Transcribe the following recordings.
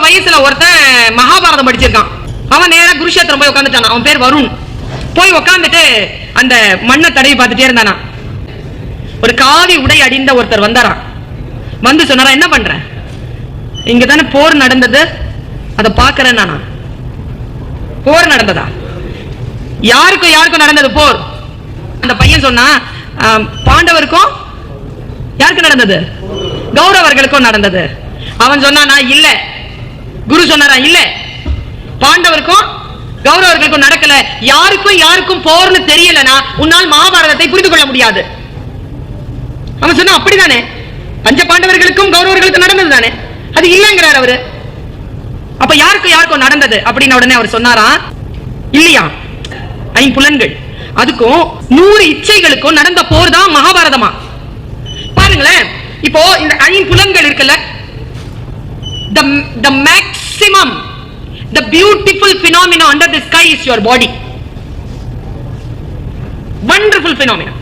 வயசுல ஒருத்தன் மகாபாரதம் படிச்சிருக்கான். அவன் நேரா குருஷேத்திரம் போய் உட்காந்துட்டான். அவன் பேர் வருண். போய் உட்காந்துட்டு அந்த மண்ணை தடவி பார்த்துட்டே இருந்தானா. ஒரு காவி உடை அடிந்த ஒருத்தர் வந்தாராம். வந்து சொன்னாரா, என்ன பண்ற? இங்கதானே போர் நடந்தது, அதை பாக்குறேன். நானா போர் நடந்ததா? யாருக்கும் யாருக்கும் நடந்தது போர்? அந்த பையன் சொன்னா, பாண்டவருக்கும் யாருக்கு நடந்தது? கௌரவர்களுக்கும் நடந்தது. அவன் சொன்னா, இல்ல. குரு சொன்னாரா, இல்ல, பாண்டவருக்கும் கௌரவர்களுக்கும் நடக்கல. யாருக்கும் யாருக்கும் போர்னு தெரியலனா உன்னால் மகாபாரதத்தை புரிந்து கொள்ள முடியாது. அவன் சொன்னா, அப்படிதானே, பஞ்ச பாண்டவர்களுக்கும் கௌரவர்களுக்கும் நடந்தது தானே, அது இல்லங்கிறார் அவரு. அப்ப யாருக்கும் யாருக்கும் நடந்தது அப்படின்னு உடனே அவர் சொன்னாரா, இல்லையா, ஐம்புலன்கள் அதுக்கும் 100 இச்சைகளுக்கும் நடந்த போர் தான் மகாபாரதமா. பாருங்களேன், இப்போ இந்த ஐம்புலன்கள் இருக்குல்ல, the maximum, the beautiful phenomena under the sky is your body. Wonderful phenomena,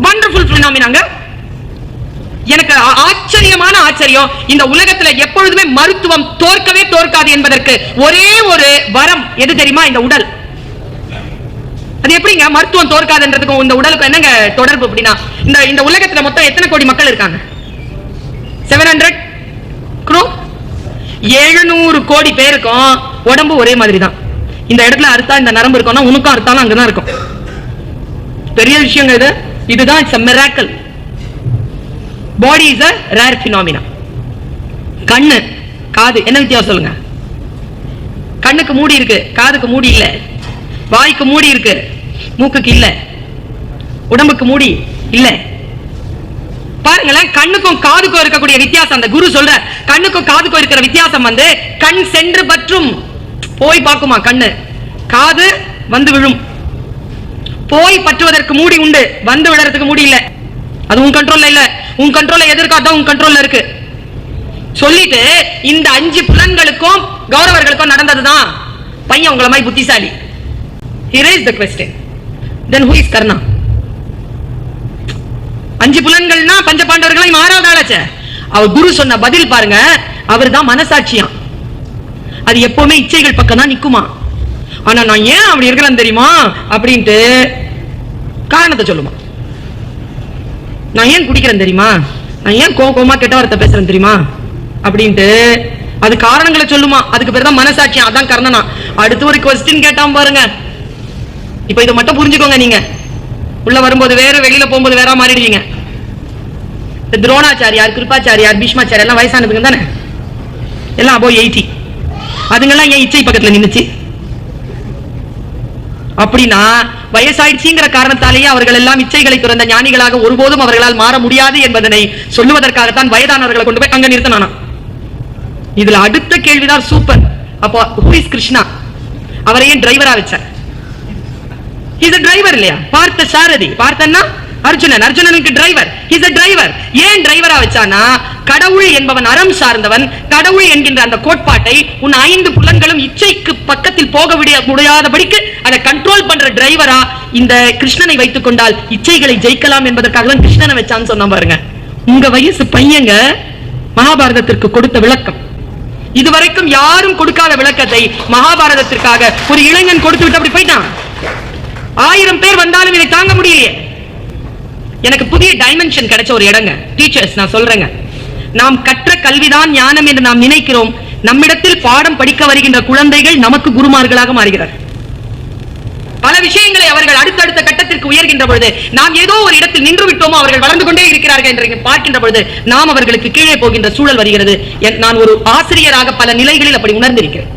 wonderful phenomena. எனக்கு ஆச்சரியமான ஆச்சரியம், இந்த உலகத்துல எப்பொழுதுமே மருத்துவம் தோற்கவே தோற்காது என்பதற்கு ஒரே ஒரு வரம் எது தெரியுமா? இந்த உடல். அது எப்படிங்க மருத்துவம் தோற்காதுன்றதுக்கும் இந்த உடலுக்கு என்னங்க தொடர்பு? அப்படின்னா இந்த உலகத்துல மொத்தம் எத்தனை கோடி மக்கள் இருக்காங்க? 700 crore. 700 கோடி பேருக்கும் உடம்பு ஒரே மாதிரி தான். இந்த இடத்துல அறுத்தா இந்த நரம்பு இருக்கும்னா உனக்கும் அறுத்தாலும் அங்கதான் இருக்கும். பெரிய விஷயங்க இது. இதுதான் it's a miracle. Body is a rare phenomena. கண்ணு, காது என்ன வித்தியாசம் சொல்லுங்க? கண்ணுக்கு மூடி இருக்கு, காதுக்கு மூடி இல்ல. வாய்க்கு மூடி இருக்கு, மூக்குக்கு இல்ல. உடம்புக்கு மூடி இல்ல. பாருங்களேன், கண்ணுக்கும் காதுக்கும் இருக்கக்கூடிய வித்தியாசம். அந்த குரு சொல்ற கண்ணுக்கும் காதுக்கும் இருக்கிற வித்தியாசம் வந்து, கண் சென்று பற்றும், போய் பார்க்குமா கண்ணு, காது வந்து விழும். போய் பற்றுவதற்கு மூடி உண்டு, வந்து விழறதுக்கு மூடி இல்ல. அது உன் கண்ட்ரோல்ல இல்ல. உன் கண்ட்ரோல்ல எதிர்காதான் உன் கண்ட்ரோல்ல இருக்கு. சொல்லிட்டு இந்த 5 புலன்களுக்கும் கௌரவர்களுக்கும் நடந்ததுதான். பையன் உங்களை மாதிரி புத்திசாலி. He raised the question. Then who is Karna? 5 புலன்கள்னா பஞ்ச பாண்டவர்களாம் 6வது ஆளாச்சே. அவர் குரு சொன்ன பதில் பாருங்க, அவர் தான் மனசாட்சியா. அது எப்பவுமே இச்சைகள் பக்கம் தான் நிக்குமா. ஆனா நான் ஏன் அப்படி இருக்கலாம் தெரியுமா அப்படின்ட்டு காரணத்தை சொல்லுமா. நான் ஏன் குடிக்கிறேன் தெரியுமா, நான் ஏன் கோமா கெட்ட வார்த்தை பேசுறேன் தெரியுமா அப்படின்ட்டு அது காரணங்களை சொல்லுமா. அதுக்கு பேர் தான் மனசாட்சியம். அதான் கர்ணனா. அடுத்து ஒரு கொஸ்டின் கேட்டான் பாருங்க. இப்ப இதை மட்டும் புரிஞ்சுக்கோங்க. நீங்க உள்ள வரும்போது வேற, வெளியில போகும்போது வேற மாறிடுவீங்க. துரோணாச்சாரியார், கிருபாச்சாரியார், பீஷ்மாச்சாரியார் எல்லாம் வயசானதுங்க தானே, எல்லாம் above 80. அதுங்கெல்லாம் ஏன் இச்சை பக்கத்துல நின்னுச்சு? அப்படின்னா வயசாயிடுச்சுங்கிற காரணத்தாலேயே அவர்கள் எல்லாம் இச்சைகளை துறந்த ஞானிகளாக ஒருபோதும் அவர்களால் மாற முடியாது என்பதனை சொல்லுவதற்காகத்தான் வயதானவர்களை கொண்டு போய் அங்க நிறுத்தினானா. இதுல அடுத்த கேள்விதான் சூப்பர். அப்போ who is கிருஷ்ணா? அவரையே டிரைவரா வச்சார். He is a driver இல்லையா? பார்த்த சாரதி. பார்த்தன்னா அர்ஜுனன், அர்ஜுனனுக்கு driver. He is a driver. ஏன் டிரைவரா வச்சானா, கடவுள் என்பவன் அறம் சார்ந்தவன். கடவுள் என்கின்ற அந்த கோட்பாட்டை உன் 5 புலன்களும் இச்சைக்கு பக்கத்தில் போக முடியாதபடிக்கு அதை கண்ட்ரோல் பண்ற டிரைவரா இந்த கிருஷ்ணனை வைத்துக் கொண்டால் இச்சைகளை ஜெயிக்கலாம் என்பதற்காக தான் கிருஷ்ணனை வச்சான்னு சொன்னா பாருங்க. உங்க வயசு பையங்க மகாபாரதத்திற்கு கொடுத்த விளக்கம் இதுவரைக்கும் யாரும் கொடுக்காத விளக்கத்தை மகாபாரதத்திற்காக ஒரு இளைஞன் கொடுத்து விட்டு அப்படி போயிட்டான். 1000 பேர் வந்தாலும் இதை தாங்க முடியலையே. எனக்கு புதிய டைமென்ஷன் கிடைச்ச ஒரு இடங்க. டீச்சர்ஸ் நான் சொல்றேங்க, நாம் கற்ற கல்விதான் ஞானம் என்று நாம் நினைக்கிறோம். நம்மிடத்தில் பாடம் படிக்க வருகின்ற குழந்தைகள் நமக்கு குருமார்களாக மாறுகிறார். பல விஷயங்களை அவர்கள் அடுத்தடுத்த கட்டத்திற்கு உயர்கின்ற பொழுது நாம் ஏதோ ஒரு இடத்தில் நின்று விட்டோமோ, அவர்கள் வளர்ந்து கொண்டே இருக்கிறார்கள் என்று பார்க்கின்ற பொழுது நாம் அவர்களுக்கு கீழே போகின்ற சூழல் வருகிறது. நான் ஒரு ஆசிரியராக பல நிலைகளில் அப்படி உணர்ந்திருக்கிறேன்.